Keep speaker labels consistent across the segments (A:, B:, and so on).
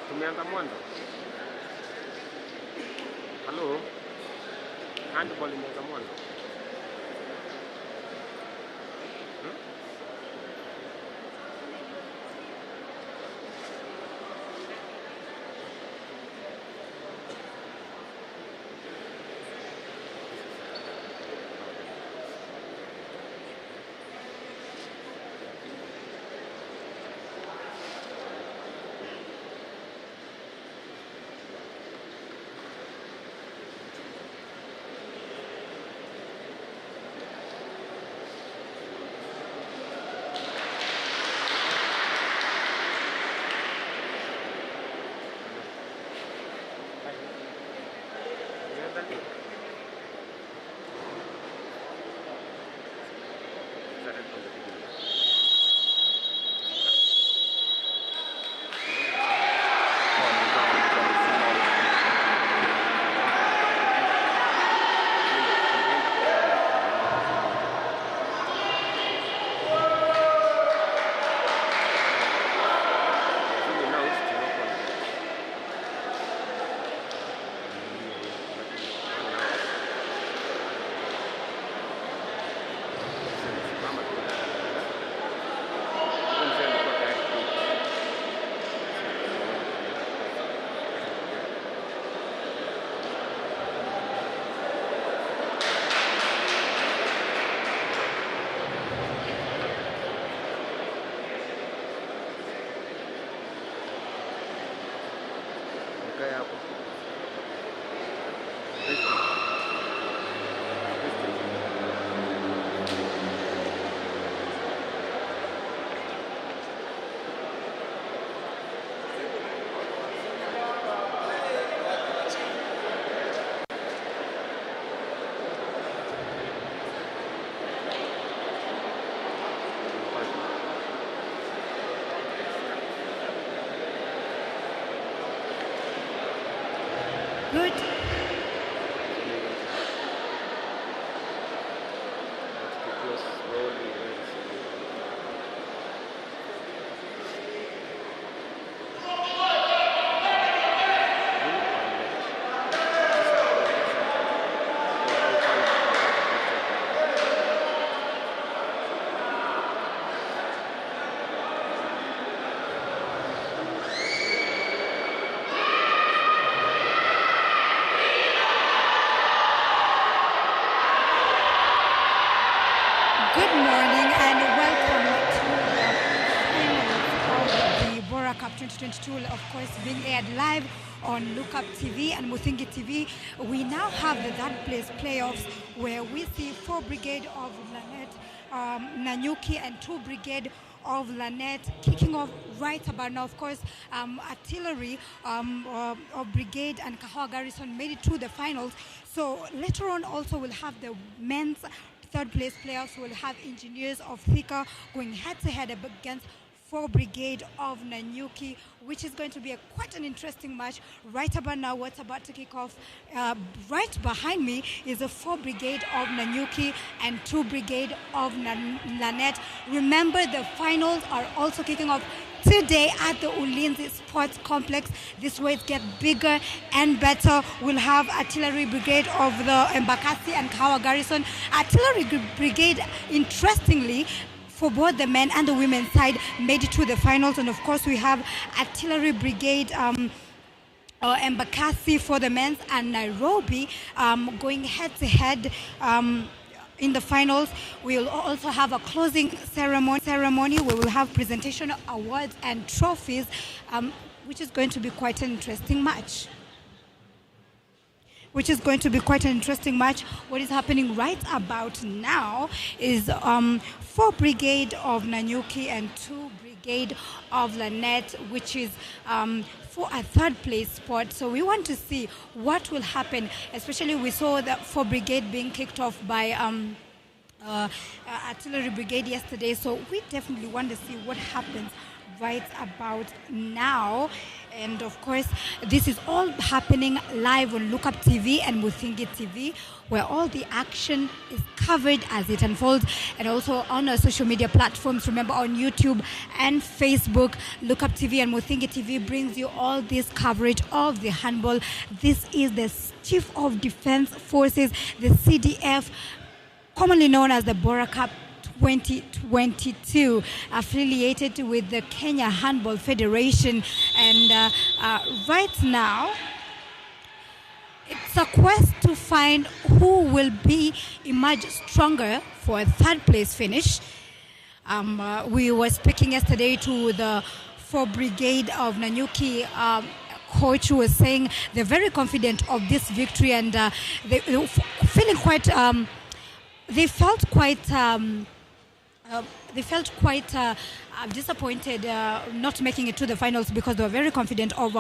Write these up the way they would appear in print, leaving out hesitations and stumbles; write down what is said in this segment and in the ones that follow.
A: Tumeanza mwanzo. Hello. Handball imeanza mwanzo. Kayak apa?
B: 2022 will of course being aired live on Lookuptv and Muthingi TV. We now have the third place playoffs where we see 4 Brigade of LANET, NANYUKI and 2 Brigade of LANET kicking off right about now. Of course, Artillery of Brigade and Kahawa Garrison made it to the finals. So later on also we'll have the men's third place playoffs. We'll have Engineers of Thika going head to head against 4 Brigade of NANYUKI, which is going to be quite an interesting match. Right about now, what's about to kick off, right behind me is a 4 Brigade of NANYUKI and 2 Brigade of LANET. Remember, the finals are also kicking off today at the Ulinzi Sports Complex. This way it gets bigger and better. We'll have Artillery Brigade of the Embakasi and Kahawa Garrison. Artillery Brigade, interestingly, for both the men and the women's side, made it to the finals. And of course we have Artillery Brigade Embakasi for the men's and Nairobi going head to head in the finals. We will also have a closing ceremony. We will have presentation awards and trophies, which is going to be quite an interesting match. What is happening right about now is 4 Brigade of NANYUKI and 2 Brigade of LANET, which is for a third place spot. So we want to see what will happen. Especially we saw that 4 Brigade being kicked off by Artillery Brigade yesterday. So we definitely want to see what happens right about now. And of course, this is all happening live on Lookuptv and Muthingi TV, where all the action is covered as it unfolds, and also on our social media platforms. Remember, on YouTube and Facebook, Lookuptv and Muthingi TV brings you all this coverage of the handball. This is the Chief of Defense Forces, the CDF, commonly known as the Bora Cup 2022, affiliated with the Kenya Handball Federation. And right now it's a quest to find who will emerge stronger for a third place finish. We were speaking yesterday to the 4 Brigade of NANYUKI coach, who was saying they're very confident of this victory, and they feeling quite they felt quite disappointed not making it to the finals, because they were very confident of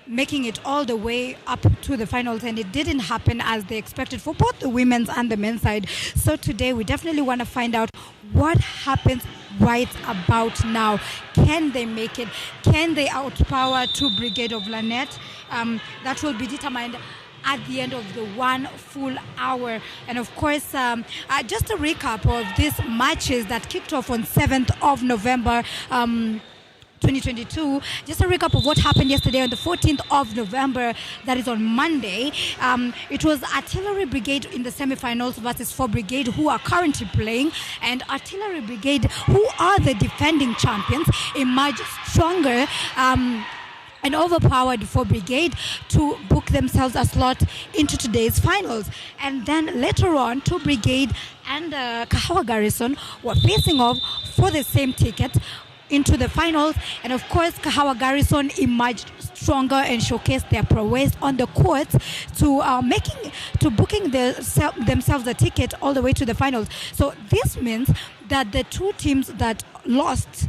B: making it all the way up to the finals, and it didn't happen as they expected for both the women's and the men's side. So today we definitely want to find out what happens right about now. Can they make it? Can they outpower 2 Brigade of LANET? That will be determined at the end of the 1 full hour. And of course, just a recap of these matches that kicked off on 7th of November 2022. Just a recap of what happened yesterday on the 14th of November, that is on Monday. It was Artillery Brigade in the semifinals versus 4 Brigade, who are currently playing, and Artillery Brigade, who are the defending champions, emerged stronger and overpowered 4 Brigade to book themselves a slot into today's finals. And then later on, 2 Brigade and Kahawa Garrison were facing off for the same ticket into the finals. And of course, Kahawa Garrison emerged stronger and showcased their prowess on the court to booking themselves a ticket all the way to the finals. So this means that the 2 teams that lost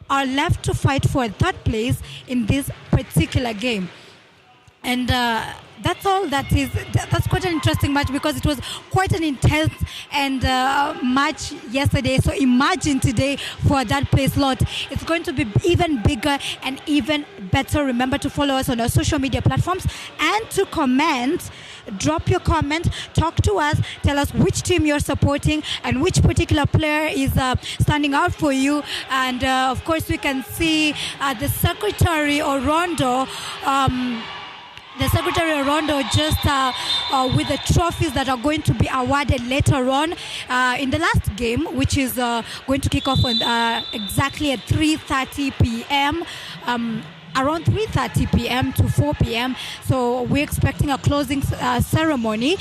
B: are left to fight for a third place in this particular game. And that's all that is. That's quite an interesting match, because it was quite an intense and match yesterday. So imagine today for that place lot. It's going to be even bigger and even better. Remember to follow us on our social media platforms and to comment. Drop your comment, talk to us, tell us which team you're supporting and which particular player is standing out for you. And of course, we can see the Secretary Orondo. The Secretary Orondo just with the trophies that are going to be awarded later on in the last game, which is going to kick off on, exactly at 3:30 p.m. Around 3:30 p.m. to 4 p.m. So we're expecting a closing ceremony,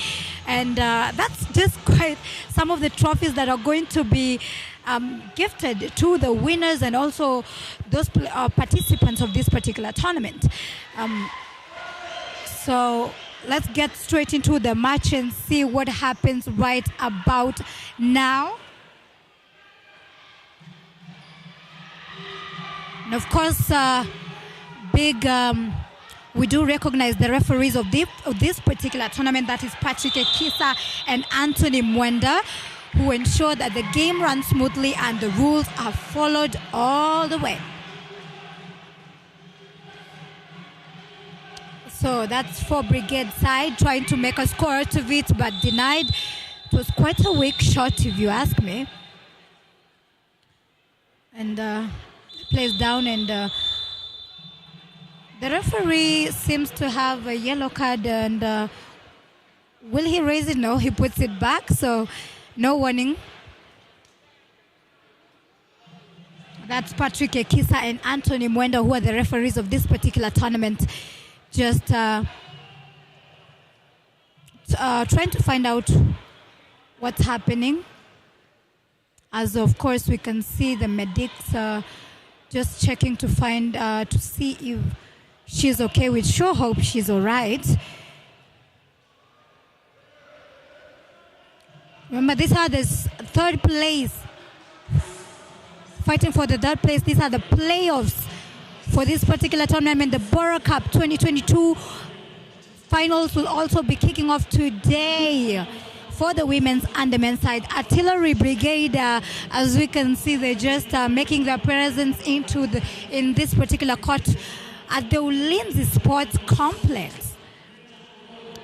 B: and that's just quite some of the trophies that are going to be gifted to the winners and also those participants of this particular tournament. So let's get straight into the match and see what happens right about now. And of course, we do recognize the referees of this particular tournament, that is Patrick Ekisa and Anthony Mwenda, who ensure that the game runs smoothly and the rules are followed all the way. So that's for Brigade side, trying to make a score out of it, but denied. It was quite a weak shot, if you ask me. And plays down, and the referee seems to have a yellow card, and will he raise it? No, he puts it back, so no warning. That's Patrick Ekisa and Anthony Mwenda, who are the referees of this particular tournament, just trying to find out what's happening. As of course we can see the medics just checking to find to see if she's okay. We sure hope she's all right. Remember, these are the third place, fighting for the third place. These are the playoffs for this particular tournament. The Bora Cup 2022 finals will also be kicking off today for the women's and the men's side. Artillery Brigade, as we can see, they're just making their presence in this particular court at the Ulinzi Sports Complex.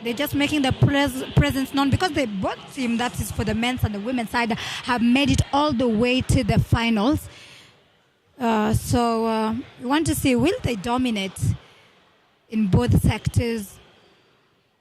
B: They're just making their presence known because they both team, that is for the men's and the women's side, have made it all the way to the finals. So we want to see, will they dominate in both sectors,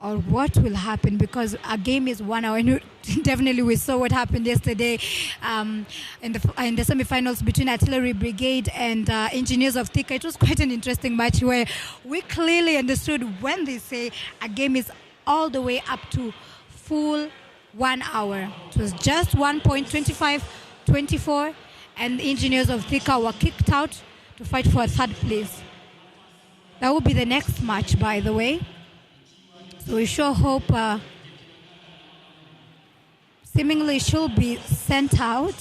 B: or what will happen? Because a game is 1 hour, and definitely we saw what happened yesterday in the semi-finals between Artillery Brigade and Engineers of Thika. It was quite an interesting match where we clearly understood when they say a game is all the way up to full 1 hour. It was just 1.25-24, and the Engineers of Thika were kicked out to fight for a third place. That will be the next match, by the way. So we sure hope seemingly she'll be sent out.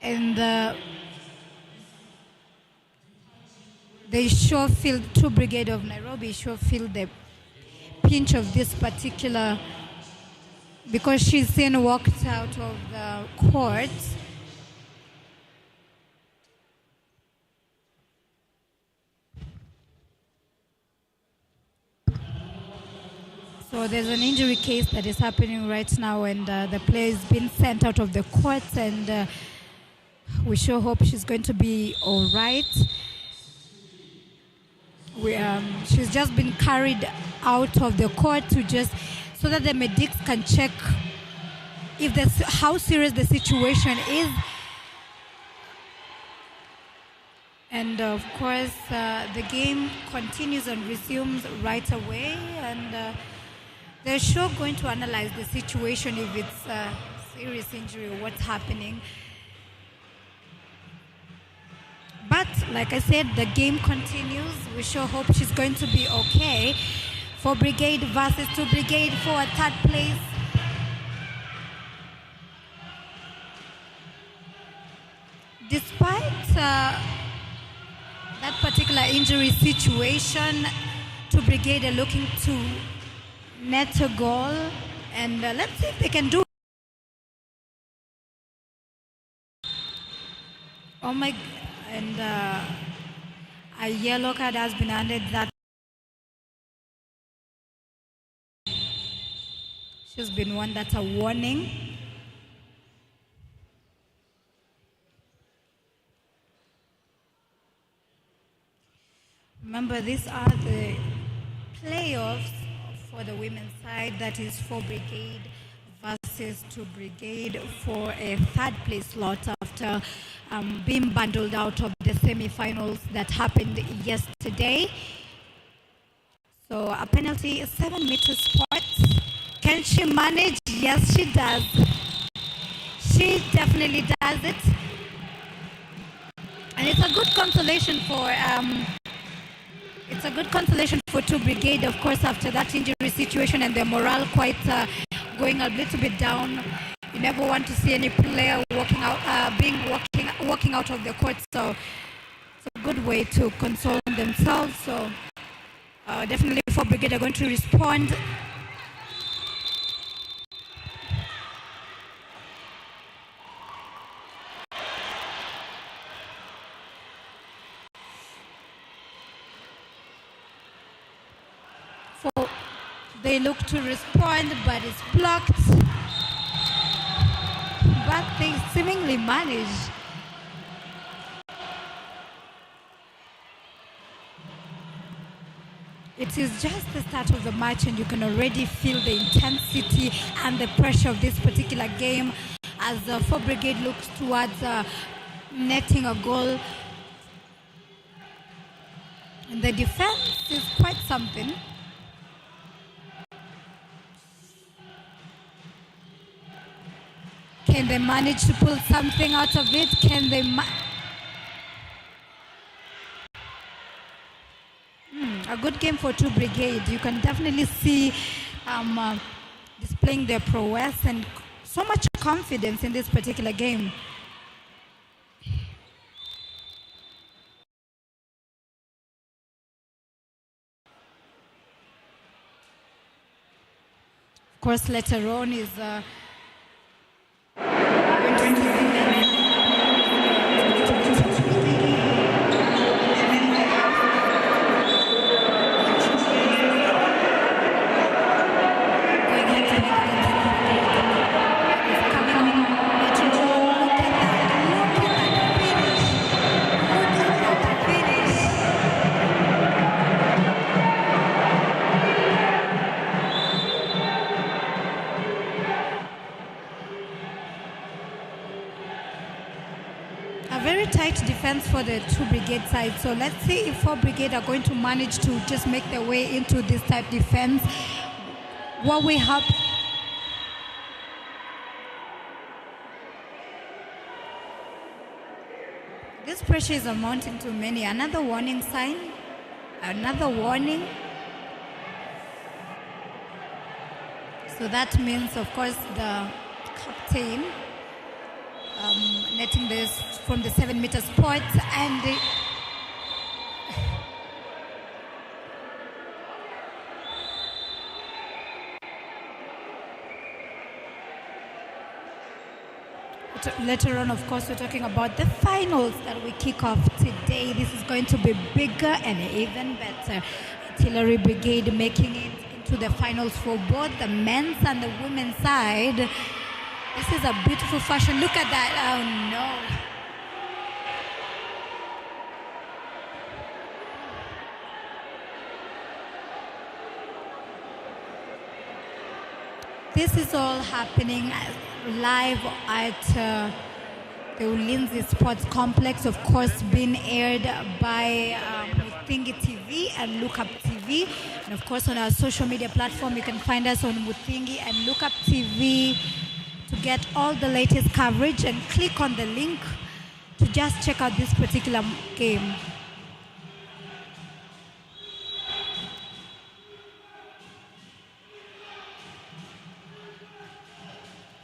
B: And they sure feel, True Brigade of Nairobi sure feel the pinch of this particular, because she's seen walked out of the court. So there's an injury case that is happening right now, and the player is being sent out of the courts, and we sure hope she's going to be all right. She's just been carried out of the court so that the medics can check how serious the situation is. And of course, the game continues and resumes right away, and they're sure going to analyze the situation, if it's a serious injury or what's happening. But like I said, the game continues. We sure hope she's going to be okay. For Brigade versus True Brigade for a third place. Despite that particular injury situation, True Brigade are looking to net a goal, and let's see if they can do it. Oh my, and a yellow card has been handed. That she's been one, that's a warning. Remember, these are the playoffs for the women's side, that is for Brigade versus True Brigade for a third place slot after being bundled out of the semi-finals that happened yesterday. So a penalty, 7 meter spot, Can she manage? Yes, she does. She definitely does it. And it's a good consolation for 2 Brigade, of course, after that injury situation and their morale quite going a little bit down. You never want to see any player walking out of the court, so it's a good way to console themselves. So definitely 4 Brigade are going to respond. They look to respond, but it's blocked. But they seemingly manage. It is just the start of the match, and you can already feel the intensity and the pressure of this particular game as 4 Brigade looks towards netting a goal. And the defense is quite something. Can they manage to pull something out of it? Can they a good game for 2 Brigade. You can definitely see displaying their prowess and so much confidence in this particular game. Of course, later on is defense for the 2 Brigade side. So let's see if 4 Brigade are going to manage to just make their way into this type defense. What we have this pressure is amounting to many. Another warning sign. Another warning. So that means, of course, the captain netting this from the 7-meter spot, and later on, of course, we're talking about the finals that we kick off today. This is going to be bigger and even better. Artillery Brigade making it into the finals for both the men's and the women's side. This is a beautiful fashion. Look at that. Oh no. This is all happening live at the Ulinzi Sports Complex, of course, being aired by Muthingi TV and Lookuptv. And of course, on our social media platform, you can find us on Muthingi and Lookuptv to get all the latest coverage, and click on the link to just check out this particular game.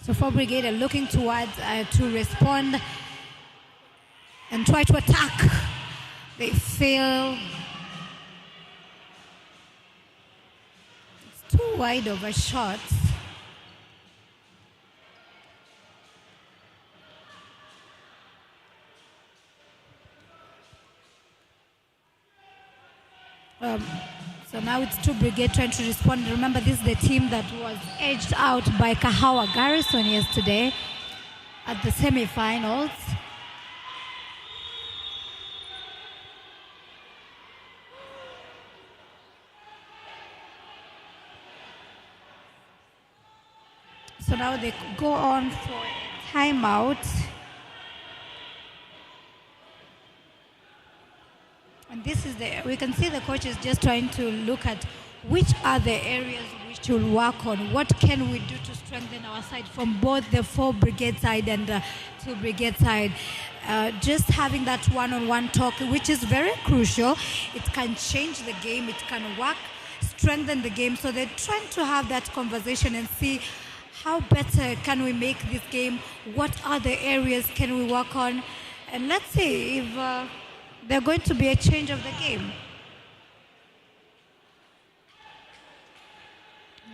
B: So 4 Brigade are looking towards to respond and try to attack. They fail. It's too wide of a shot. So now it's 2 Brigade trying to respond. Remember, this is the team that was edged out by Kahawa Garrison yesterday at the semi-finals. So now they go on for a timeout. And this is we can see the coach is just trying to look at which are the areas we should work on? What can we do to strengthen our side from both the 4 brigade side and the 2 brigade side? Just having that one-on-one talk, which is very crucial. It can change the game. It can work, strengthen the game. So they're trying to have that conversation and see how better can we make this game? What other areas can we work on? And let's see if there's going to be a change of the game.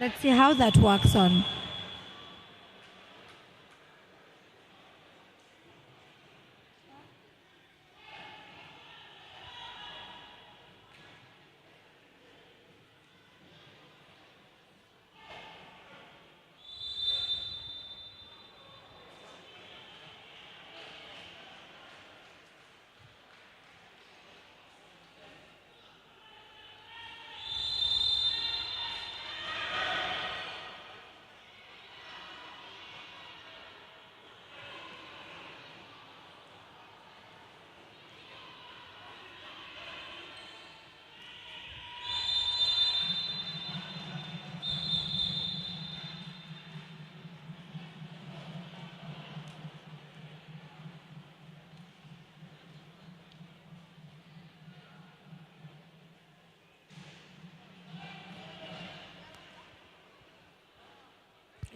B: Let's see how that works on.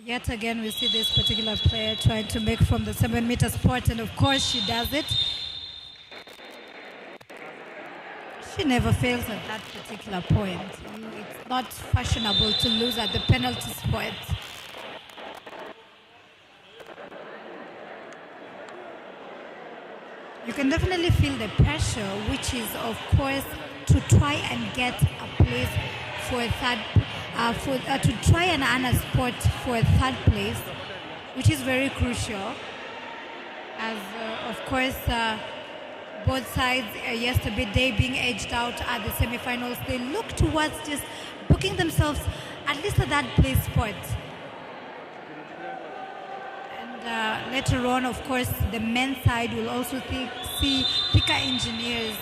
B: Yet again, we see this particular player trying to make from the 7-meter spot, and of course she does it. She never fails at that particular point. It's not fashionable to lose at the penalty spot. You can definitely feel the pressure, which is, of course, to try and get a place for a third, to try and earn a spot for a third place, which is very crucial. As, of course, both sides yesterday, they being edged out at the semi-finals, they look towards just booking themselves at least at that place spot. And later on, of course, the men's side will also see Pika Engineers.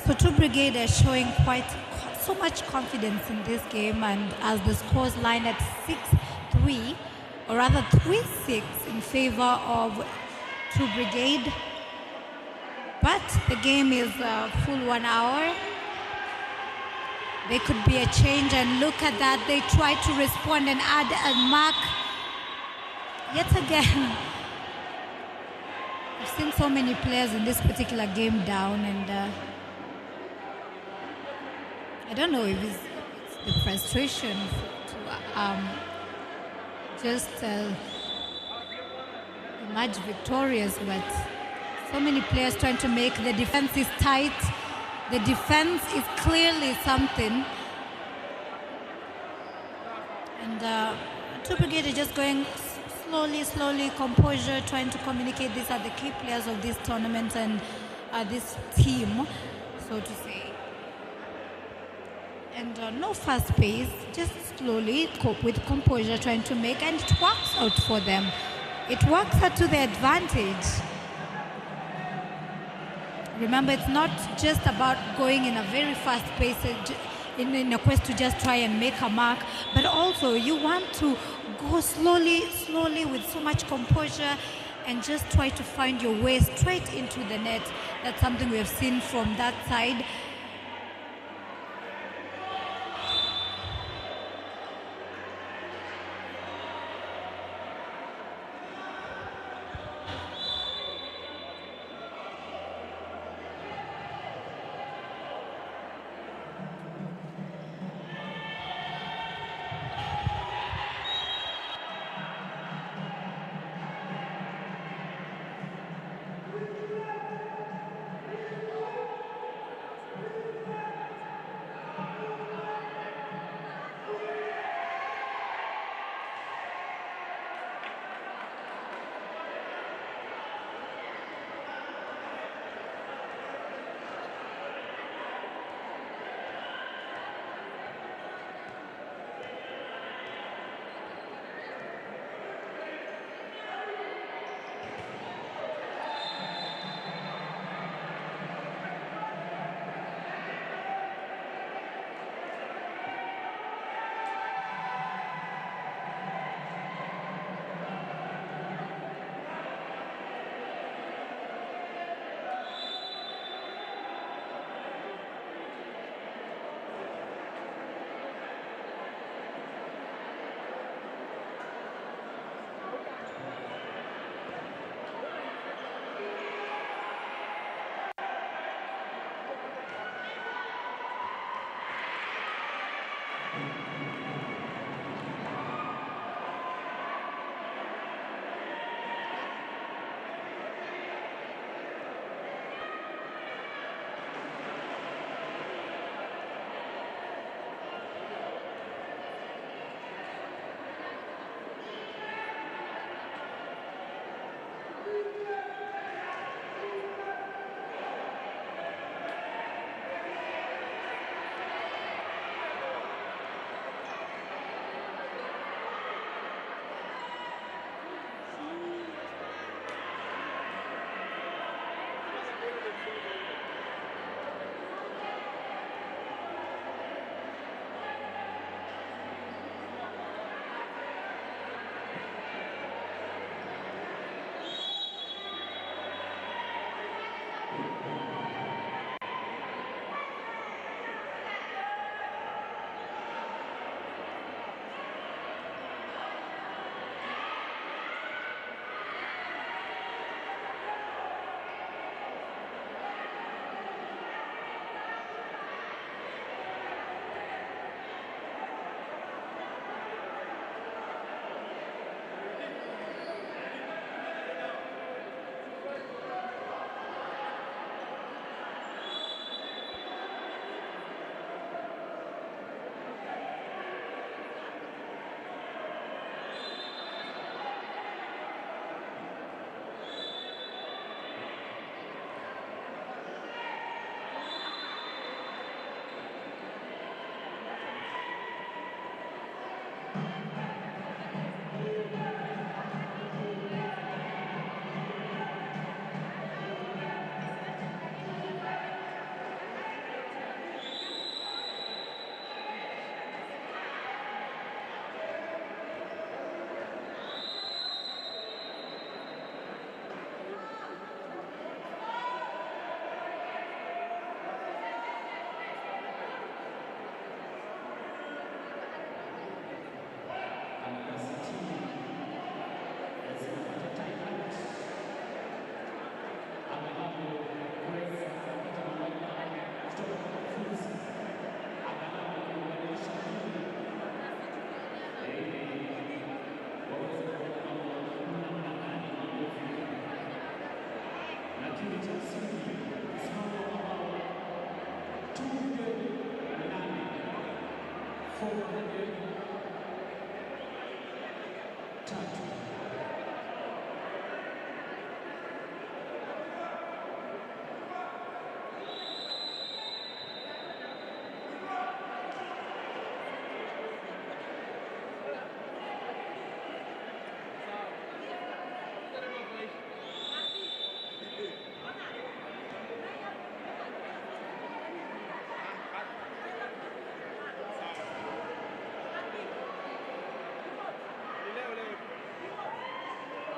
B: So 2 Brigade are showing so much confidence in this game, and as the scores line at 6-3, or rather 3-6 in favor of 2 Brigade. But the game is full 1 hour. There could be a change, and look at that. They try to respond and add a mark. Yet again, I've seen so many players in this particular game down, and I don't know if it's the frustration to just emerge victorious, but so many players trying to make the defense is tight. The defense is clearly something. And 2 Brigade is just going slowly, composure, trying to communicate. These are the key players of this tournament, and this team, so to say. And no fast pace, just slowly, with composure, trying to make, and it works out for them. It works out to their advantage. Remember, it's not just about going in a very fast pace in a quest to just try and make a mark, but also you want to go slowly with so much composure and just try to find your way straight into the net. That's something we have seen from that side.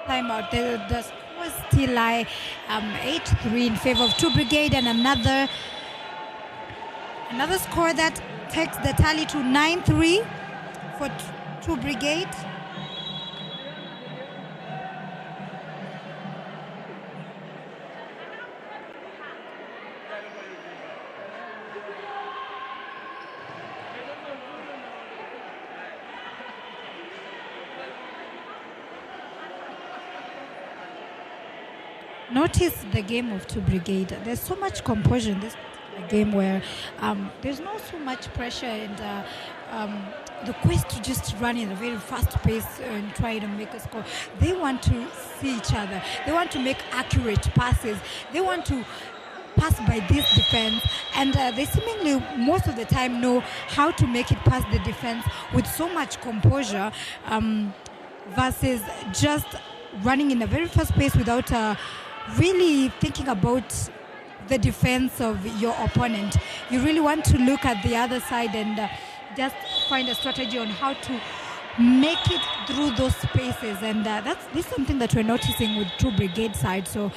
B: timeout. The score still lie 8-3 in favor of 2 Brigade, and another score that takes the tally to 9-3 for 2 Brigade. Notice the game of 2 Brigade. There's so much composure in this game where there's not so much pressure, and the quest to just run in a very fast pace and try to make a score. They want to see each other. They want to make accurate passes. They want to pass by this defense, and they seemingly most of the time know how to make it past the defense with so much composure versus just running in a very fast pace without really thinking about the defense of your opponent. You really want to look at the other side and just find a strategy on how to make it through those spaces, and this is something that we're noticing with 2 Brigade side. So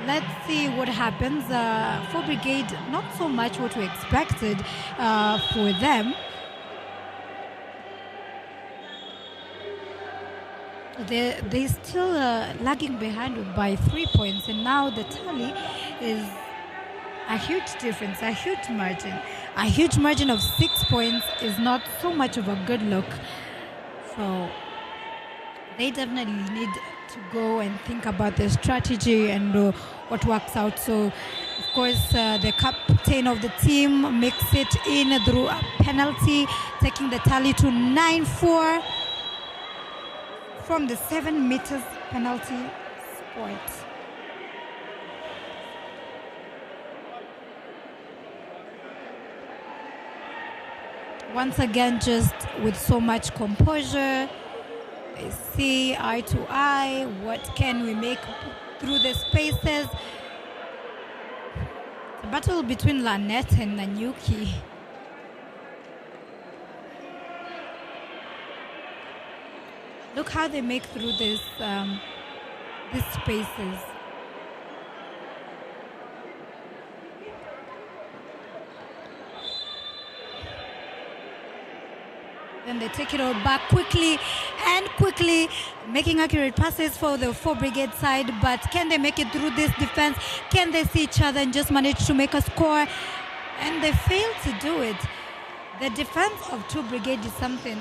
B: let's see what happens. 4 Brigade, not so much what we expected for them. They're still lagging behind by 3 points, and now the tally is a huge difference, a huge margin. A huge margin of 6 points is not so much of a good look. So they definitely need to go and think about their strategy and what works out. So, of course, the captain of the team makes it in through a penalty, taking the tally to 9-4 from the 7 meters penalty spot. Once again, just with so much composure, they see eye to eye. What can we make through the spaces? The battle between LANET and NANYUKI. Look how they make through these spaces. Then they take it all back quickly, making accurate passes for the 4 Brigade side. But can they make it through this defense? Can they see each other and just manage to make a score? And they fail to do it. The defense of 2 Brigade is something.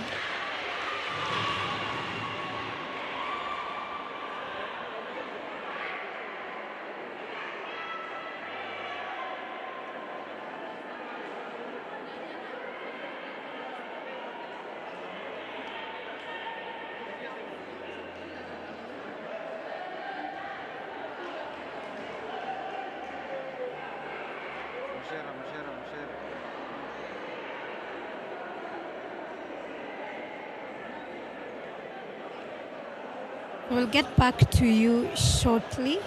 B: We'll get back to you shortly.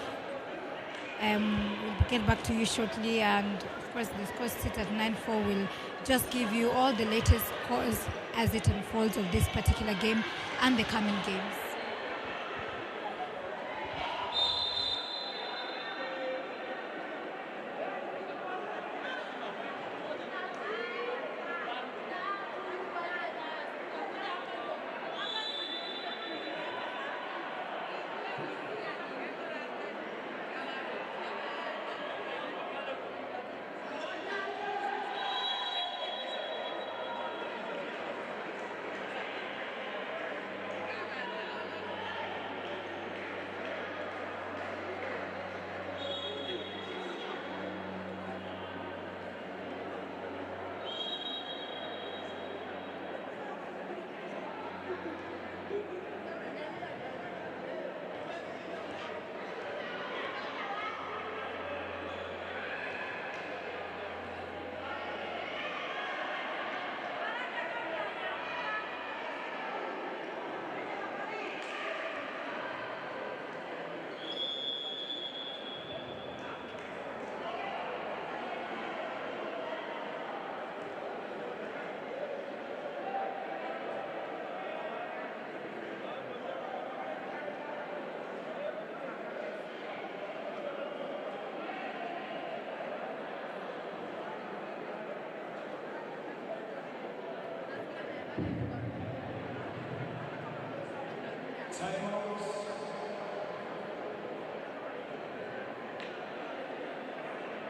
B: And of course the score sit at 9-4. Will just give you all the latest scores as it unfolds of this particular game and the coming games.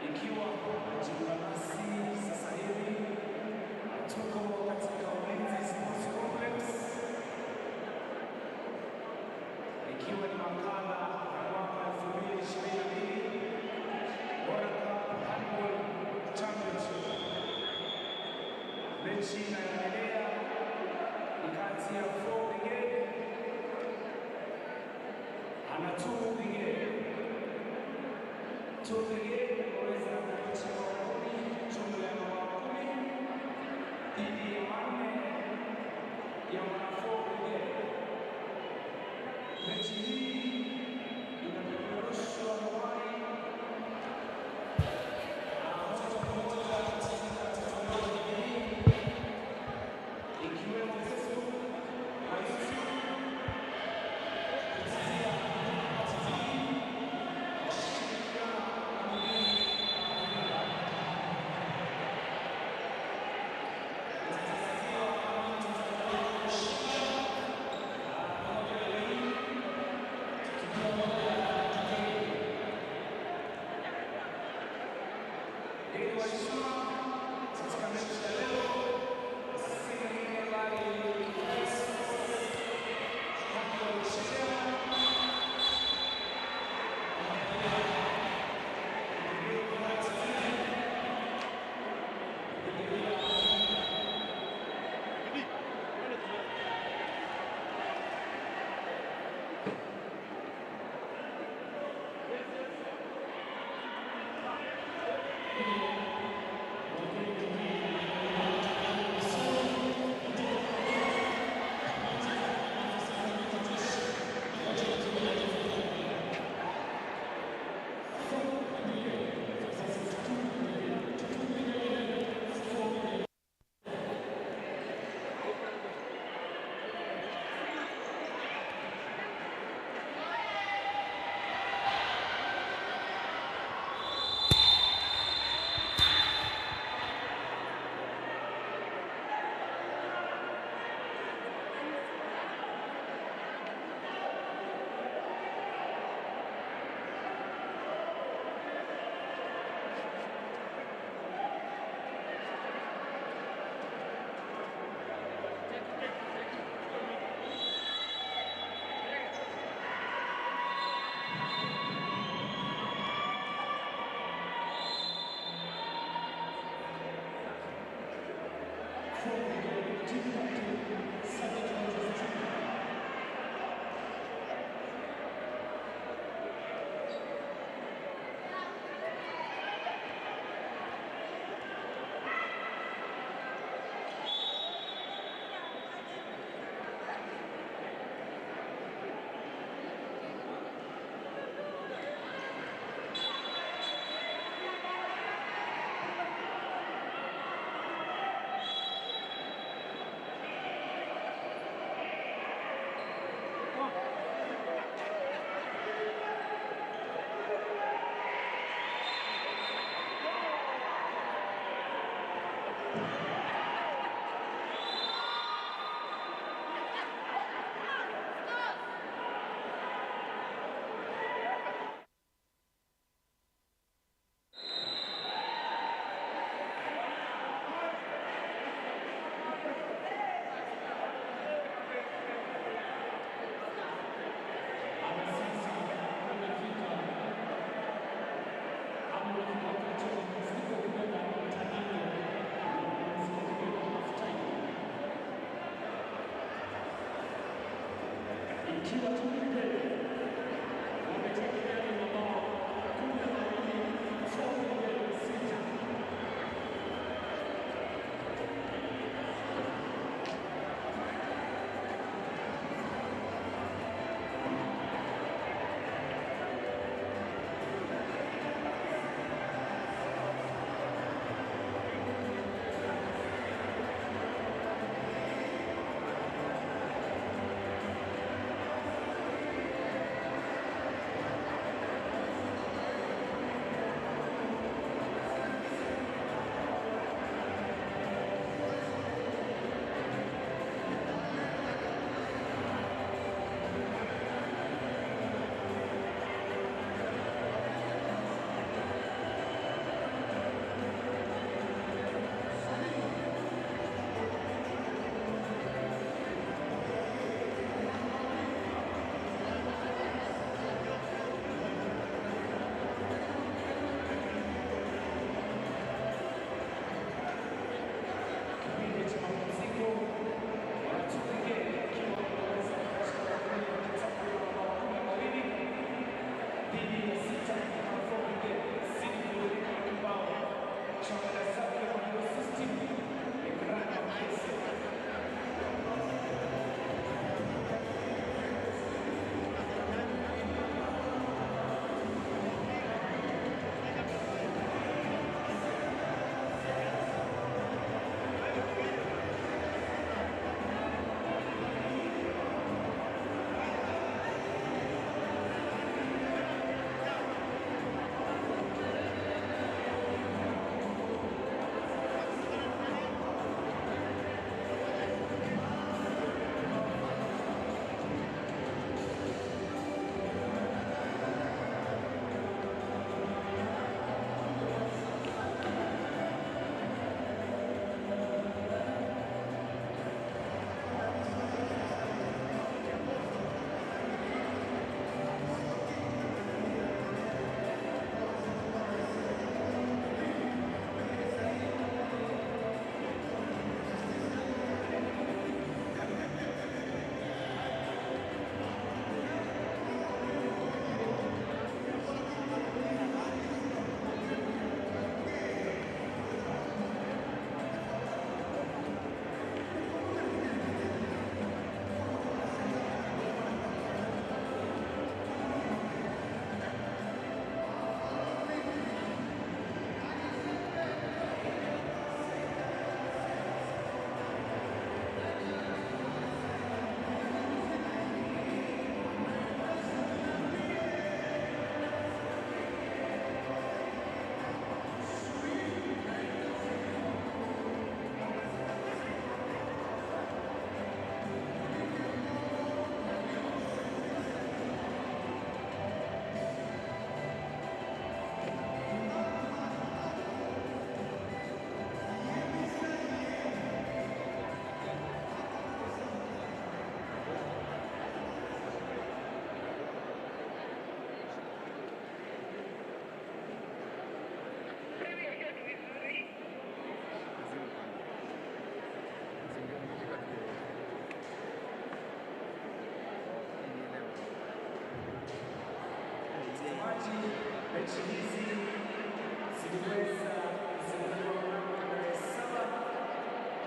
C: Ikiwa unajiunga nasi sasa hivi, tuko katika Ulinzi Sports Complex, ikiwa ni makala ya mwaka 2022 Bora Handball Championship. Mechi inayoendelea ni kati ya 4 Brigade na 2 Brigade. 2 Brigade waweza kuacha wakuni, jumla ya wakuni dhidi ya 4 ya wana 4 Brigade. Mechi hii inapeperushwa hewani ikiwemo Facebook na YouTube.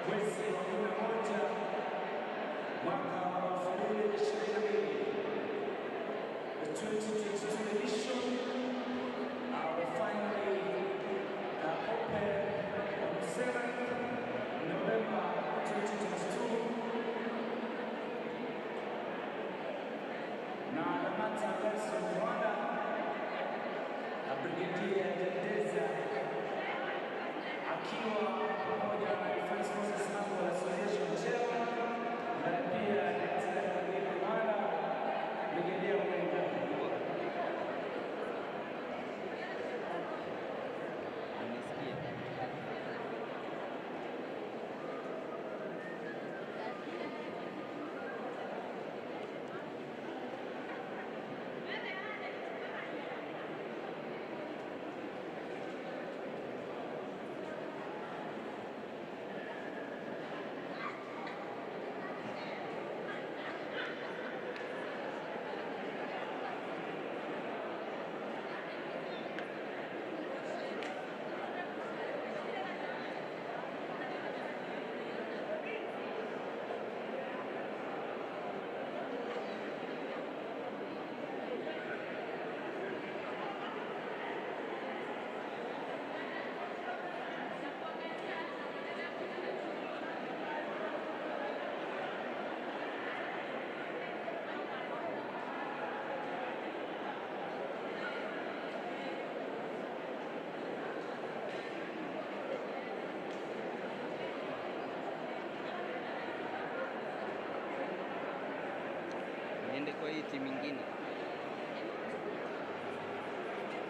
C: mwezi wa 11 mwaka wa 2022. The 2022 edition will finally open on 7th November 2022. Na Lamata Nelson Rwanda, Brigadier Jendeza akiwa pamoja na Defense Forces Handball Association Chairman na pia Brigadier Rwanda, Brigadier Mwenga.
D: Niende kwa hii timu nyingine.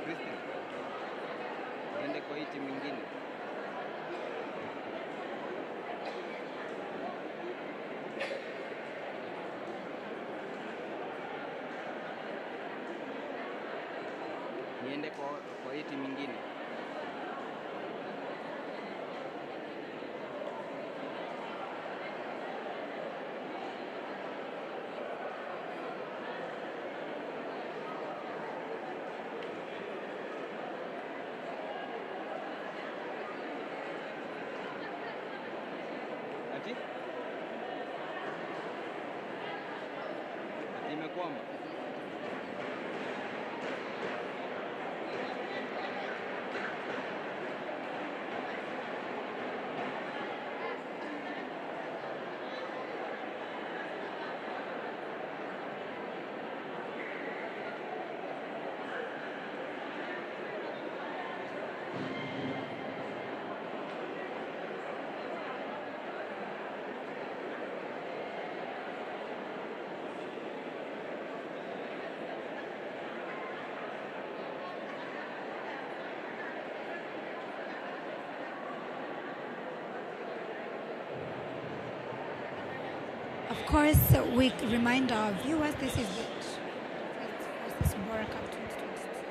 D: Christian. Niende kwa hii timu nyingine. Niende kwa hii timu nyingine. Ati imekwama.
B: Of course, we remind our viewers this is this Bora Cup 2022.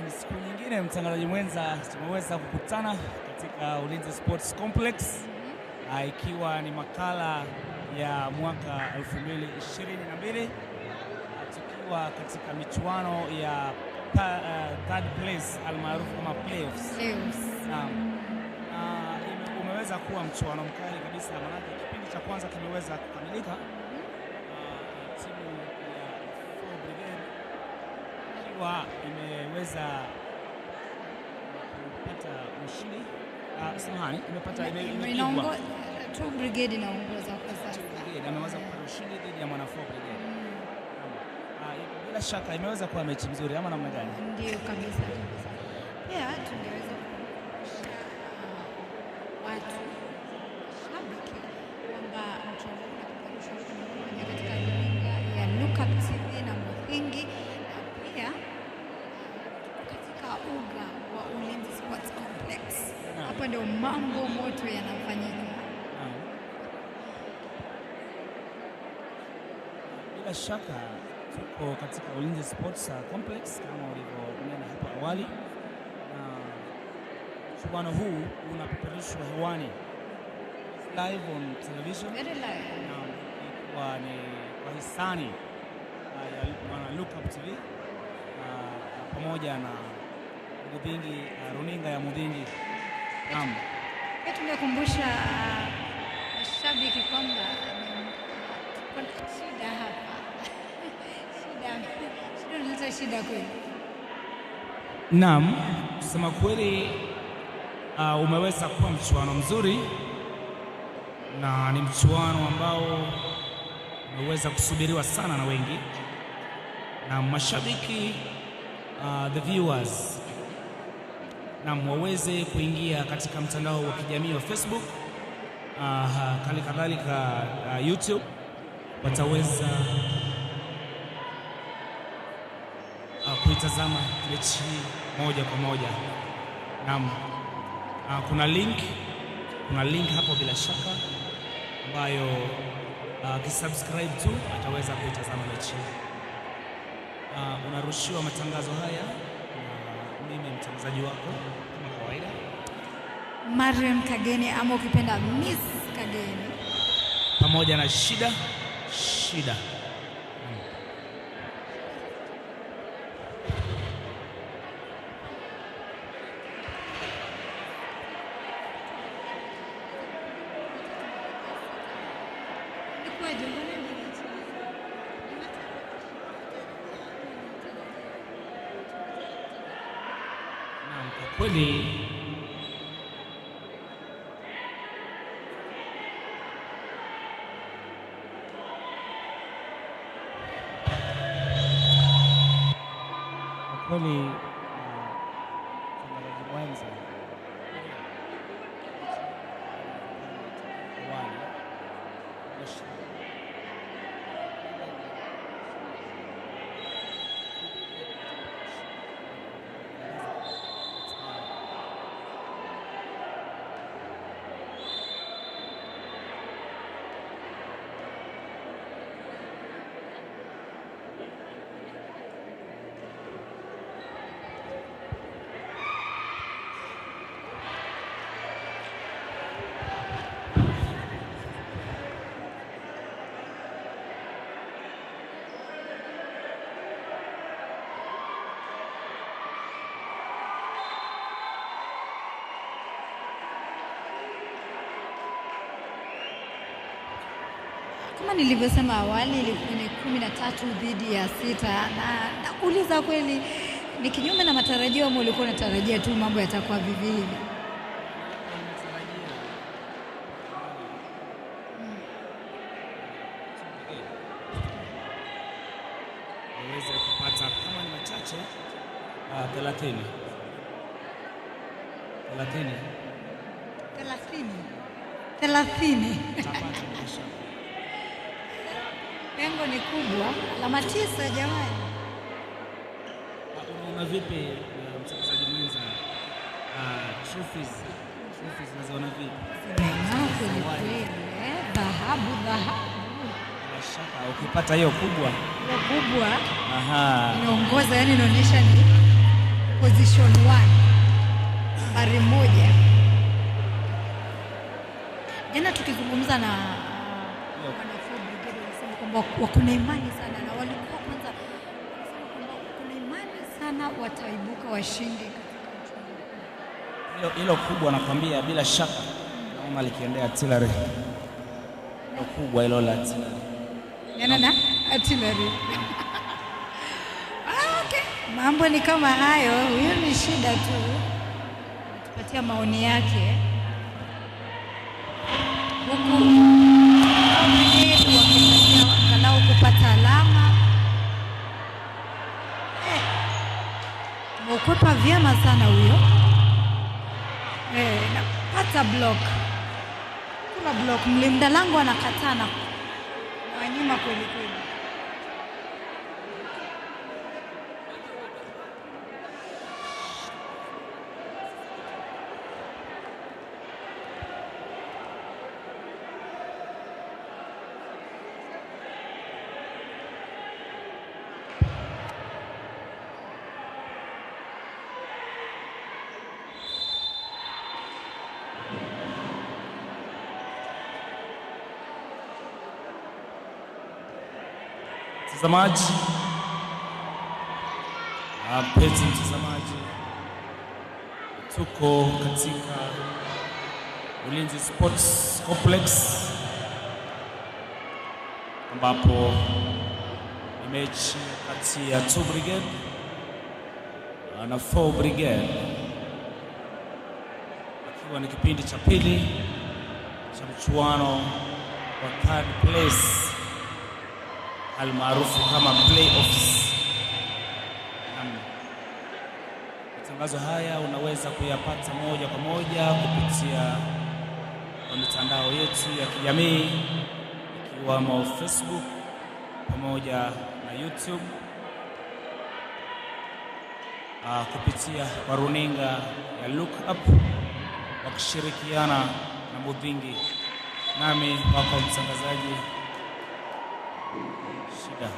E: Ni siku nyingine mtangazaji mwenza, tumeweza kukutana katika Ulinzi Sports Complex ikiwa ni makala ya mwaka 2022 tukiwa katika michuano ya third place almaarufu kama playoffs. Umeweza kuwa mchuano mkali kabisa, maana kipindi cha kwanza kimeweza kukamilika. Timu ya Brigade ikiwa imeweza kupata ushindi, imepata
B: tu Brigade inaongoza kwa sasa.
E: Brigade ameweza kupata ushindi dhidi ya mwana Brigade. Bila shaka imeweza kuwa mechi nzuri ama namna gani?
B: Ndio kabisa. Pia tungeweza kushirikisha watu shabiki kwamba mchezo unapeperushwa katika runinga ya Lookuptv na Muhingi, na pia katika uga wa Ulinzi Sports Complex. hapa ndio mambo moto yanafanyika.
E: Bila shaka tuko katika Ulinzi Sports Complex kama ulivyoona hapo awali, na mchuano huu unapeperushwa hewani live on television.
B: Very live.
E: Kwa ni kwa hisani ya Lookuptv pamoja na Mudhingi, runinga ya Mudhingi. Naam.
B: Tungekumbusha mashabiki kwamba kuna shida hapa. Shida kweli.
E: Naam, kusema kweli umeweza kuwa mchuano mzuri na ni mchuano ambao umeweza kusubiriwa sana na wengi na mashabiki, the viewers, na waweze kuingia katika mtandao wa kijamii wa Facebook, kadhalika YouTube, wataweza kuitazama mechi moja kwa moja. Naam, kuna link hapo bila shaka ambayo kisubscribe tu ataweza kuitazama mechi. Unarushiwa matangazo haya na mimi mtangazaji wako kama kawaida,
B: Mariam Kageni, ama ukipenda Miss Kageni,
E: pamoja na Shida. Kwa kweli mtangazaji mwenza
B: kama nilivyosema awali, ilikuwa ni 13 dhidi ya 6, na nakuuliza kweli, ni kinyume na matarajio ama ulikuwa unatarajia tu mambo yatakuwa vivi hivi?
E: Uweze kupata kama ni machache 30.
B: Pengo ni kubwa, alama 9 jamani.
E: Unaona vipi mtangazaji mwenza, trophies unaziona vipi?
B: Dhahabu.
E: Bila shaka ukipata hiyo kubwa
B: inaongoza, yani inaonyesha ni position 1, nambari 1. Jana tukizungumza na kwamba wakuna imani sana, na walikuwa kwanza wanasema kwamba kuna imani sana wataibuka washindi katika
E: hilo kubwa. Nakwambia bila shaka naona likiendea artillery. Hilo kubwa hilo la artillery.
B: Na artillery. Okay, mambo ni kama hayo. Huyo ni Shida tu tupatia maoni yake huku angalau kupata alama. Tumekwepa vyema sana huyo. Napata block. Kuna block, mlinda lango anakataa na wanyuma kweli kweli.
E: Mtazamaji, mpenzi mtazamaji, tuko katika Ulinzi Sports Complex ambapo ni mechi kati ya 2 Brigade na 4 Brigade, akiwa ni kipindi cha pili cha mchuano wa third place almaarufu kama playoffs. Matangazo haya unaweza kuyapata moja kwa moja kupitia kwa mitandao yetu ya kijamii ikiwamo Facebook pamoja na YouTube, kupitia kwa runinga ya Lookuptv wakishirikiana na Mudhingi, nami wako mtangazaji Shida.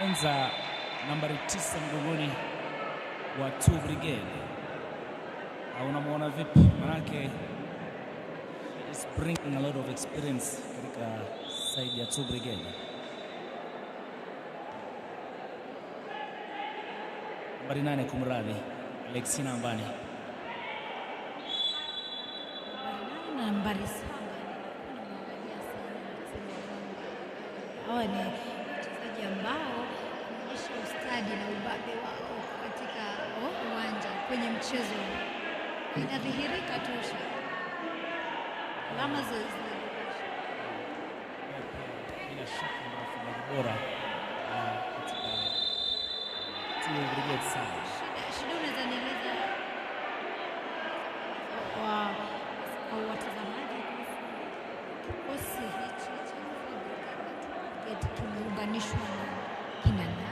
E: Enza nambari 9 mgongoni wa 2 Brigade. Unamuona vipi? Manake is bringing a lot of experience katika side ya 2 Brigade. Nambari 8 kumradhi, Alexina Mbani.
B: Nambari 7 hawa ni wachezaji ambao wanaonyesha ustadi na ubabe wao katika uwanja kwenye mchezo inadhihirika tosha, alama zinadhihirisha.
E: Bila shaka ni wafungaji bora katika timu ya Brigade sana.
B: Shida unaweza nieleza kwa watazamaji kikosi hichi cha Brigade kimeunganishwa na kina nani?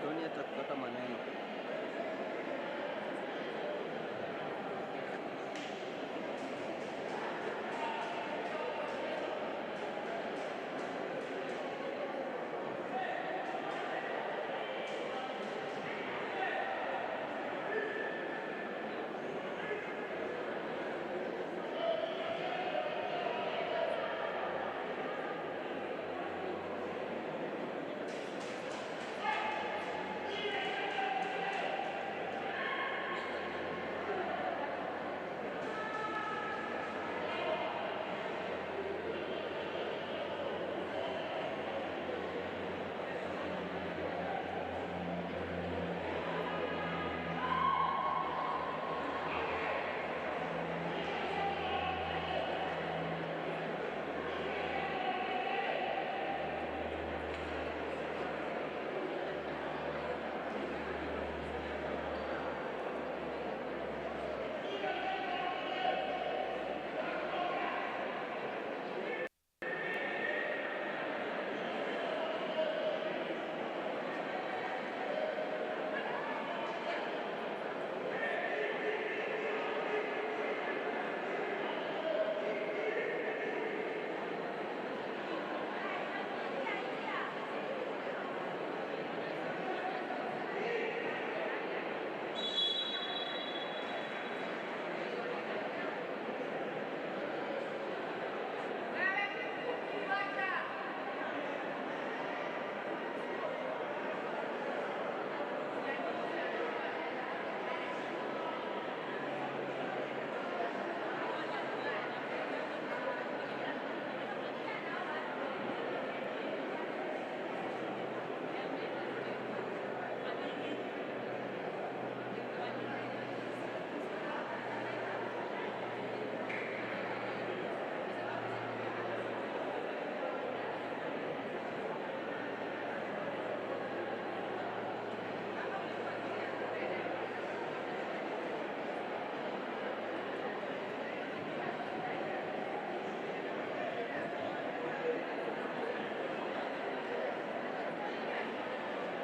D: Tony atakukata maneno.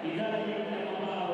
C: idara ya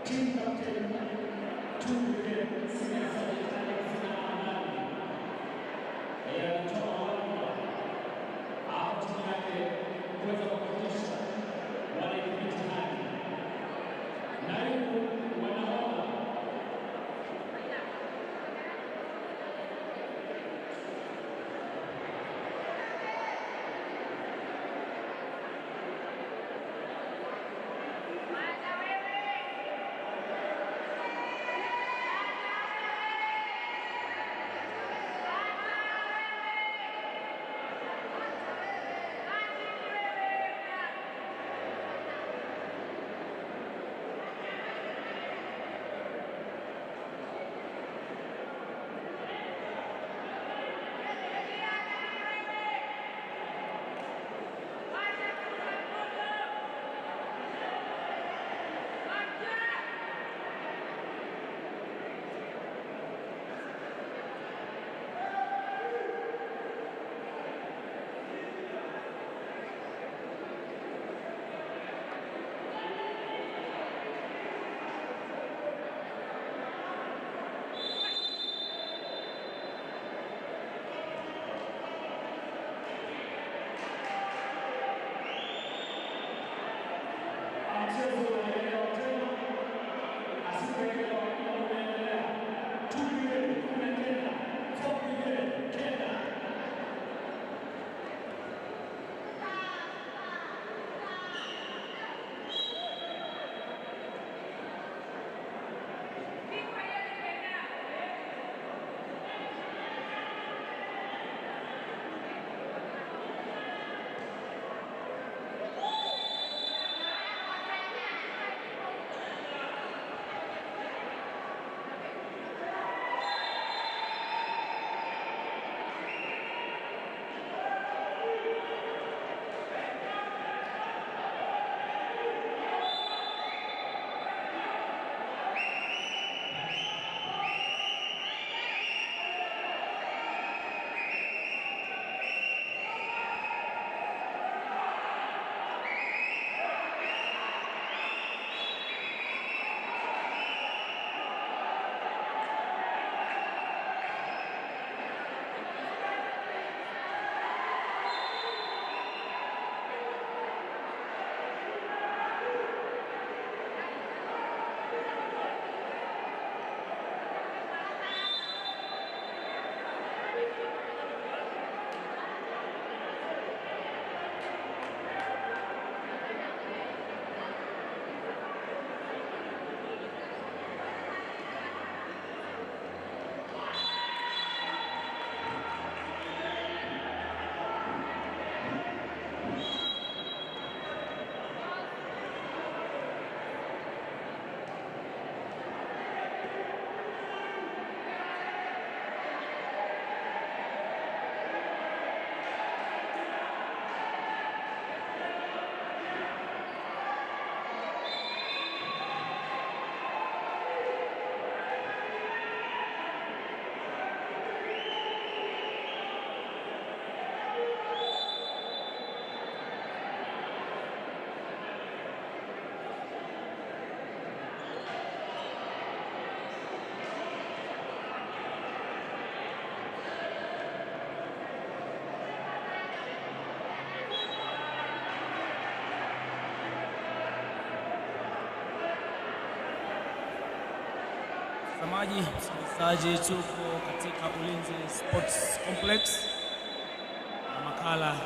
C: Team captain, 2 Brigade, Senior Sergeant Alexander Anani. Yeye anatoa alama hapo timu yake kuweza kuhakikisha wanaidhibiti hali. Naibu wanaona
E: Mtazamaji, msikilizaji, tuko katika Ulinzi Sports Complex na makala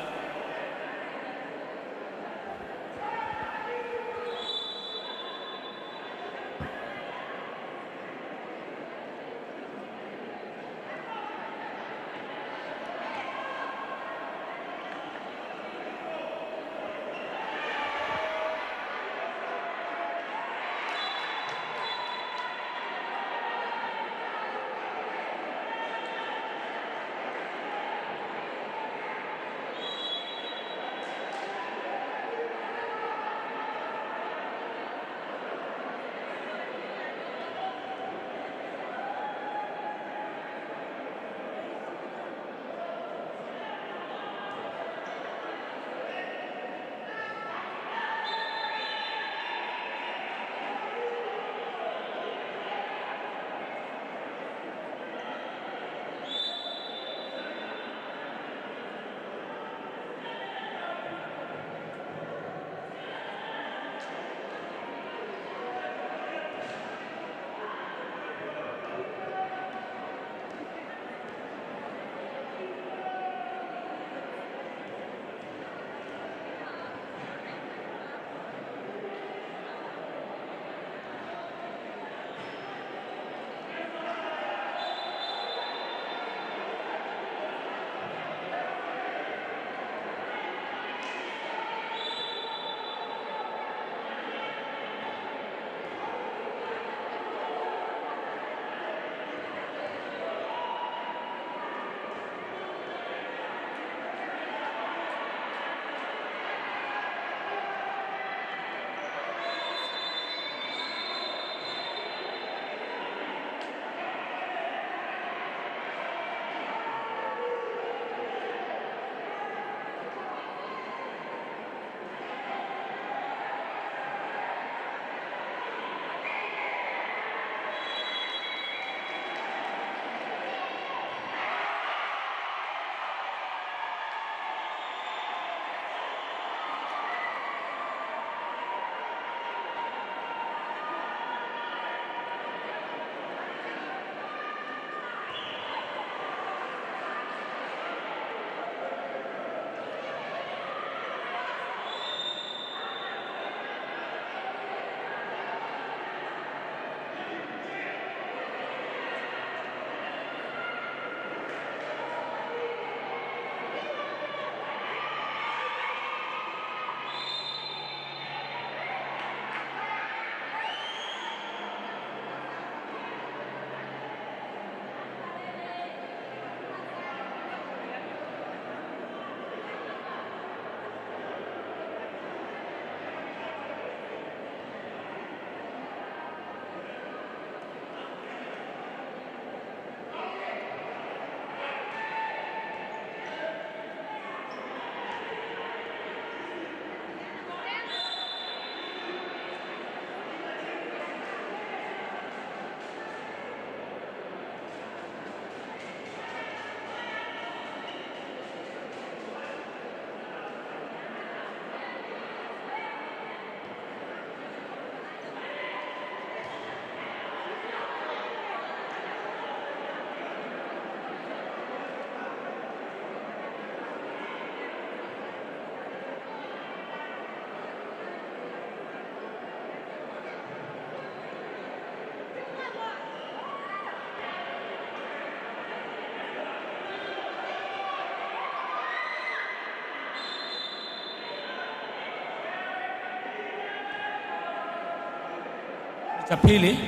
E: cha pili,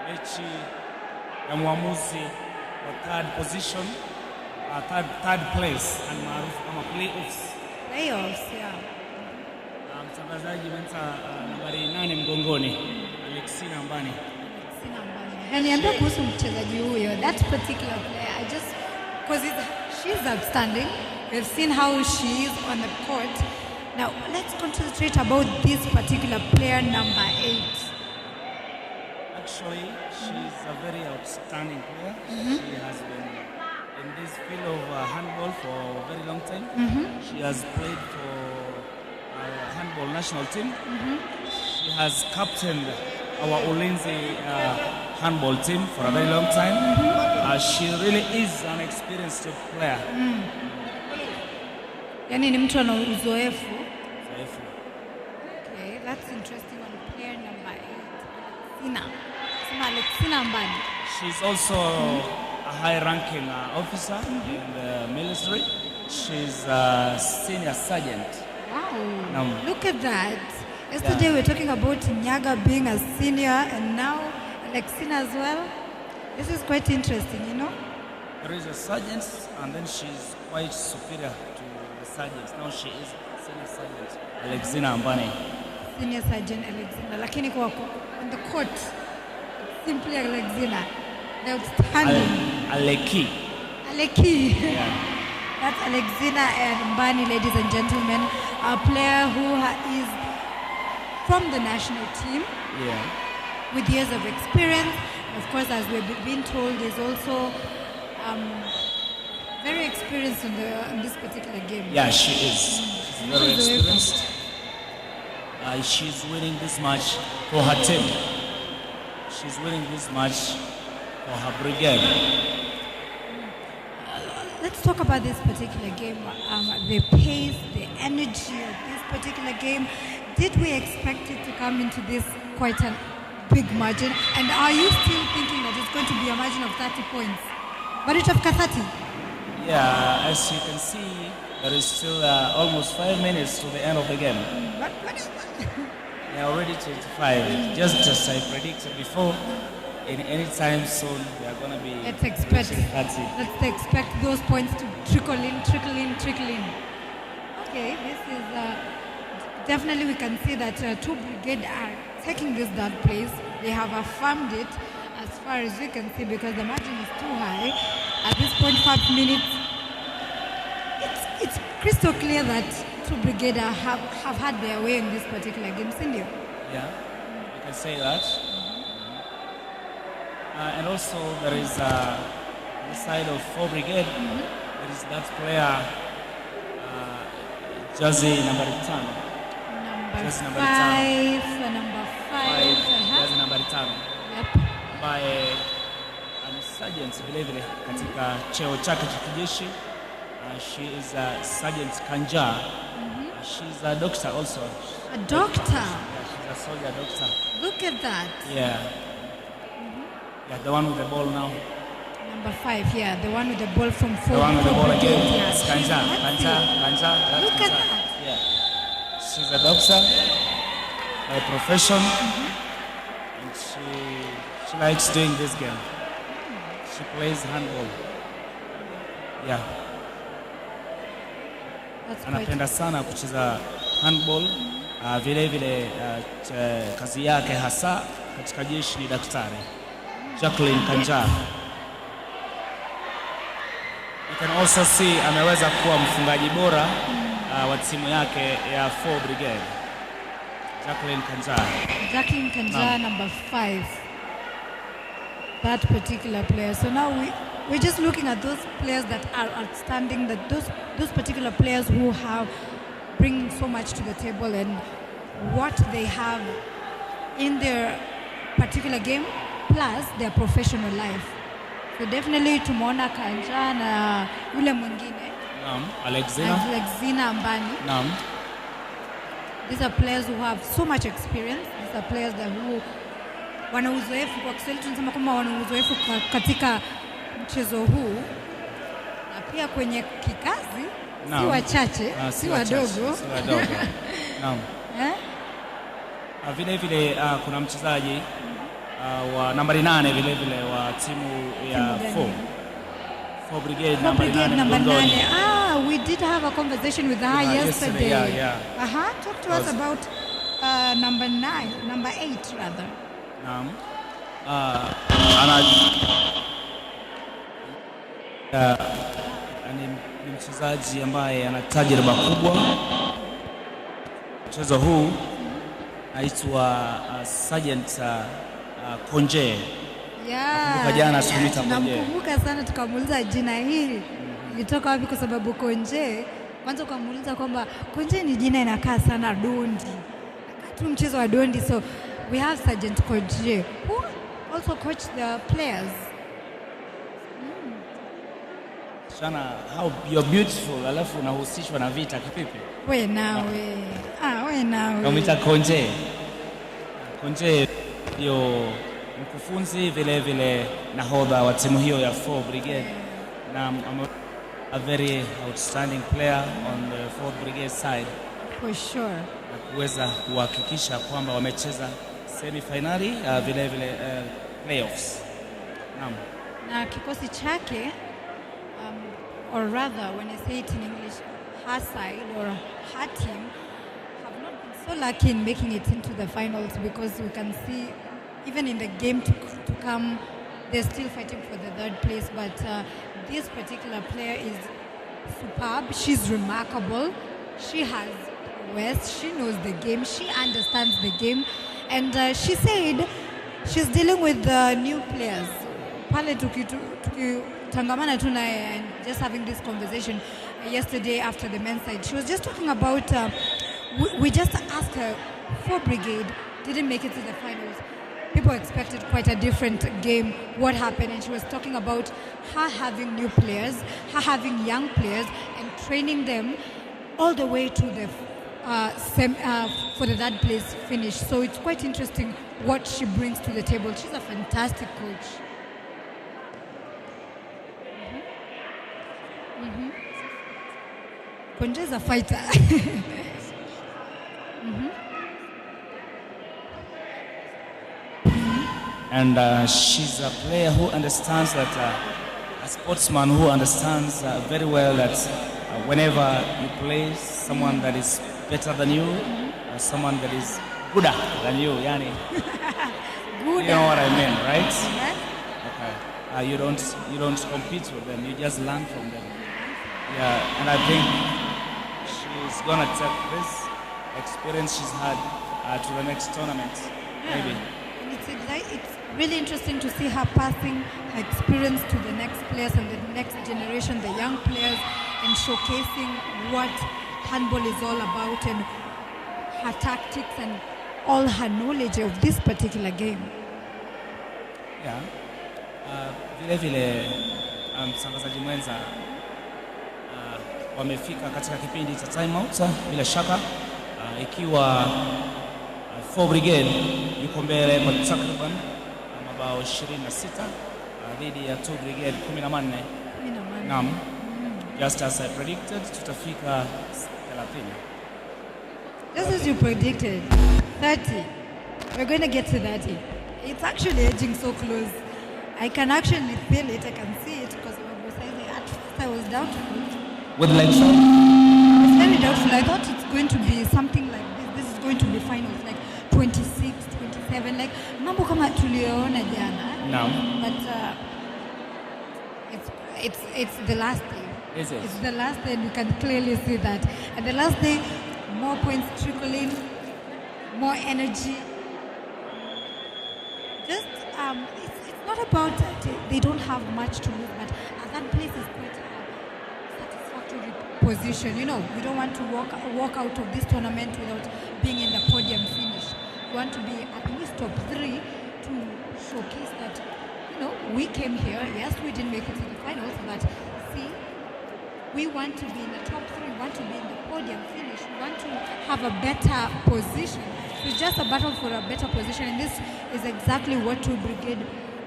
E: mechi ya muamuzi wa third position, third place maarufu kama playoffs.
B: Playoffs, yeah.
E: Na mtangazaji mwenza nambari 8 mgongoni, Alexina Ambani.
B: Niambia kuhusu mchezaji huyo, that particular player. I just because she's outstanding. We've seen how she is on the court. Now let's concentrate about this particular player, number 8.
E: Actually, she's a very outstanding player. She has been in this field of handball for a very long time. She has played for handball national team. She has captained our Ulinzi handball team for a very long time. She really is an experienced player.
B: Yani ni mtu ana uzoefu.
E: Uzoefu.
B: Okay, that's interesting on player number 8. Alexina Ambani.
E: She's also a high-ranking officer in the military. She's a senior sergeant.
B: Wow, look at that. Yesterday we were talking about Nyaga being a senior and now Alexina as well. This is quite interesting, you know.
E: There is a sergeant and then she's quite superior to the sergeant. Now she is senior sergeant Alexina Ambani.
B: Senior sergeant Alexina. Lakini kwa on the court, simply Alexina. The outstanding.
E: Aleki.
B: Yeah. That's Alexina Ambani, ladies and gentlemen, a player who is from the national team.
E: Yeah.
B: With years of experience. Of course, as we've been told, is also very experienced in this particular game.
E: Yeah, she is. She's very experienced. She's winning this match for her team. She's winning this match for her brigade.
B: Let's talk about this particular game. The pace, the energy of this particular game. Did we expect it to come into this quite a big margin? And are you still thinking that it's going to be a margin of 30 points? But it of 30?
E: Yeah, as you can see, there is still almost 5 minutes to the end of the game.
B: What is that?
E: They are already 25. Just as I predicted before, in any time soon, they are going to be
B: Let's expect
E: 30.
B: Let's expect those points to trickle in. Okay, this is definitely we can see that two brigade are taking this third place. They have affirmed it as far as we can see because the margin is too high. At this point, 5 minutes, it's crystal clear that two brigade have had their way in this particular game, Cindy.
E: Yeah, you can say that. And also there is the side of 4 brigade. There is that player, jersey number 10.
B: Number 5.
E: Jersey number 10.
B: Yep.
E: By sergeant vile vile katika cheo chake cha kijeshi. She is a Sergeant Kanja. She's a doctor also.
B: A doctor?
E: Yeah, she's a soldier doctor.
B: Look at that.
E: Yeah. Yeah, the one with the ball now.
B: Number 5, yeah, the one with the ball from 4.
E: The one with the ball again.
B: Yeah.
E: It's Kanja.
B: Look at that.
E: Yeah. She's a doctor by profession. And she likes doing this game. She plays handball. Yeah. Anapenda sana kucheza handball. Vile vile kazi yake hasa katika jeshi ni daktari. Jacqueline Kanja. You can also see ameweza kuwa mfungaji bora wa timu yake ya 4 brigade. Jacqueline Kanja,
B: number 5. That particular player. So now we're just looking at those players that are outstanding, that those particular players who bring so much to the table and what they have in their particular game plus their professional life. So definitely tumeona Kanja na yule mwingine. Alexina Ambani. These are players who have so much experience. These are players who wana uzoefu, kwa Kiswahili tunasema kama wana uzoefu katika mchezo huu na pia kwenye kikazi. Si wachache, si wadogo.
E: Naam. Vile vile kuna mchezaji wa nambari 8 vile vile wa timu ya 4 brigade number 9.
B: We did have a conversation with her yesterday.
E: Yeah.
B: Talk to us about number 8 rather.
E: Naam. Ni mchezaji ambaye ana tajriba kubwa. Mchezo huu aitwa Sergeant Konje.
B: Yeah.
E: Jana
B: namkumbuka sana, tukamuuliza jina hili litoka wapi kwa sababu Konje, kwanza ukamuuliza kwamba Konje ni jina inakaa sana dondi. Tu mchezo wa dondi, so we have Sergeant Koje, who also coached the players.
E: Shana, how you're beautiful, alafu unahusishwa na vita kipipi.
B: We nawe. We nawe.
E: Namwita Konje. Konje ndio mkufunzi vile vile nahodha wa timu hiyo ya 4 Brigade. Na I'm a very outstanding player on the 4th Brigade side.
B: For sure.
E: Na kuweza kuhakikisha kwamba wamecheza semi-finali vile vile playoffs. Naam.
B: Na kikosi chake, or rather when I say it in English, her side or her team have not been so lucky in making it into the finals, because we can see even in the game to come, they're still fighting for the 3rd place. But this particular player is superb. She's remarkable. She has prowess. She knows the game. She understands the game. And she said she's dealing with new players. Pale tangamana tu naye and just having this conversation yesterday after the men's side. She was just talking about, we just asked her, 4 Brigade didn't make it to the finals. People expected quite a different game. What happened? And she was talking about her having new players, her having young players, and training them all the way to the for the 3rd place finish. So it's quite interesting what she brings to the table. She's a fantastic coach. Konje is a fighter.
E: And she's a player who understands that, a sportsman who understands very well that whenever you play someone that is better than you, or someone that is gooder than you, yani. You know what I mean, right? Okay. You don't compete with them. You just learn from them. Yeah, and I think she's gonna take this experience she's had to the next tournament, maybe.
B: And it's really interesting to see her passing her experience to the next players and the next generation, the young players, and showcasing what handball is all about and her tactics and all her knowledge of this particular game.
E: Yeah. Vile vile mtangazaji mwenza wamefika katika kipindi cha time out bila shaka, ikiwa 4 Brigade yuko mbele kwa takriban mabao 26 dhidi ya 2 Brigade 14. Naam. Just as I predicted, tutafika 30.
B: Just as you predicted, 30. We're going to get to 30. It's actually edging so close. I can actually feel it. I can see it, because at first I was doubtful.
E: With legs up?
B: I was very doubtful. I thought it's going to be something like this. This is going to be finals, like 26, 27, like mambo kama tuliyoona jana.
E: No.
B: But it's the last day.
E: Is it?
B: It's the last day, and you can clearly see that. And the last day, more points trickling, more energy. Just it's not about they don't have much to lose, but that place is quite a satisfactory position. You know, we don't want to walk out of this tournament without being in the podium finish. We want to be at least top 3 to showcase that, you know, we came here. Yes, we didn't make it to the finals, but see, we want to be in the top 3. We want to be in the podium finish. We want to have a better position. So it's just a battle for a better position, and this is exactly what 2 Brigade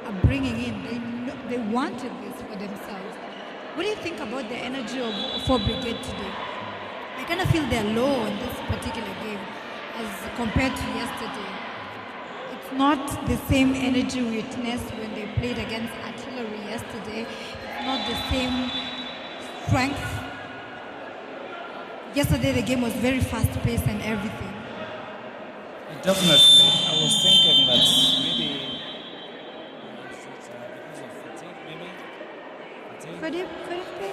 B: are bringing in. They wanted this for themselves. What do you think about the energy of 4 Brigade today? I kind of feel they're low in this particular game as compared to yesterday. It's not the same energy we witnessed when they played against Artillery yesterday. It's not the same strength. Yesterday the game was very fast-paced and everything.
E: Definitely. I was thinking that maybe it's because of fatigue, maybe.
B: Could it be?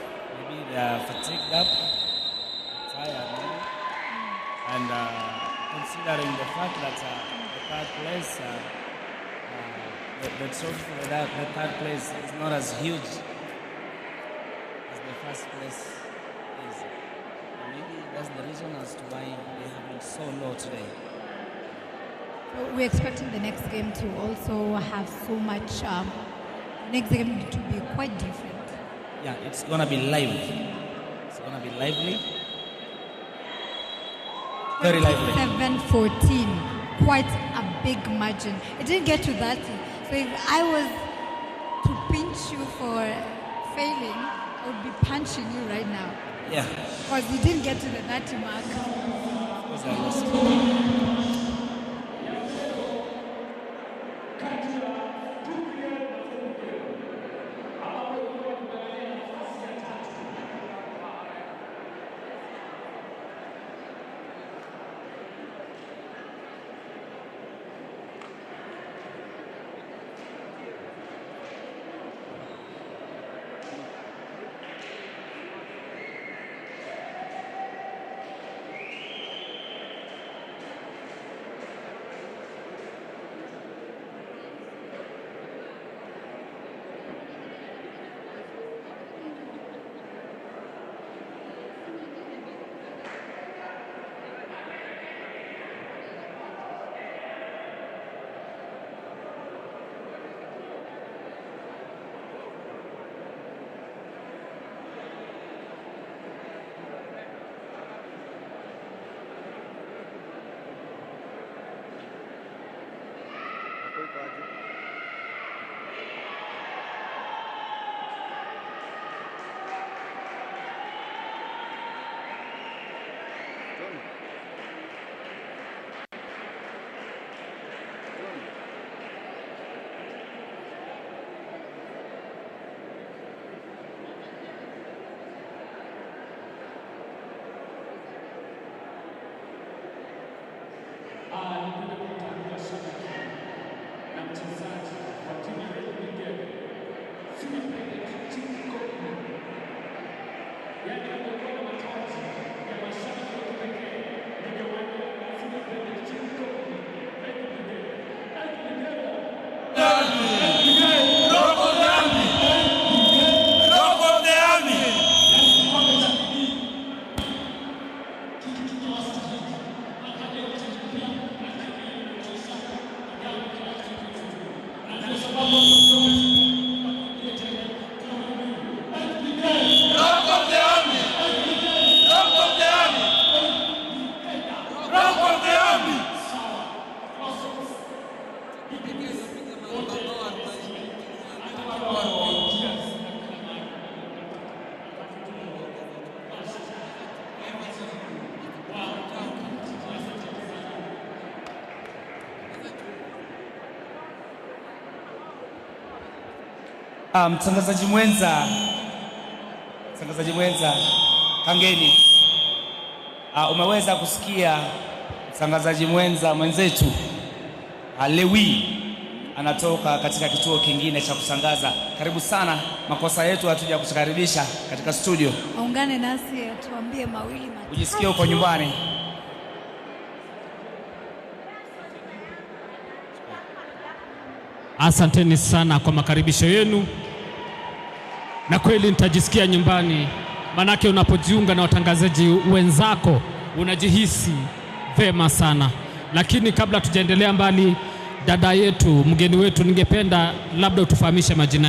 E: Maybe they are fatigued up, tired, maybe. And considering the fact that the 3rd place, the trophy for the 3rd place is not as huge as the 1st place is. And maybe that's the reason as to why they have been so low today.
B: So we're expecting the next game to also have so much, next game to be quite different.
E: Yeah, it's going to be lively. It's going to be lively. Very lively.
B: 7-14, quite a big margin. It didn't get to 30. So if I was to pinch you for failing, I would be punching you right now.
E: Yeah.
B: Because you didn't get to the 30 mark.
E: Because I lost. Mtangazaji mwenza Kangeni, umeweza kusikia mtangazaji mwenzetu Lewi anatoka katika kituo kingine cha kutangaza. Karibu sana. Makosa yetu hatuja kukaribisha katika studio.
B: Aungane nasi atuambie mawili matatu.
E: Ujisikie uko nyumbani.
F: Asanteni sana kwa makaribisho yenu, na kweli nitajisikia nyumbani, manake unapojiunga na watangazaji wenzako unajihisi vema sana. Lakini kabla tujaendelea mbali, dada yetu, mgeni wetu, ningependa labda utufahamishe majina.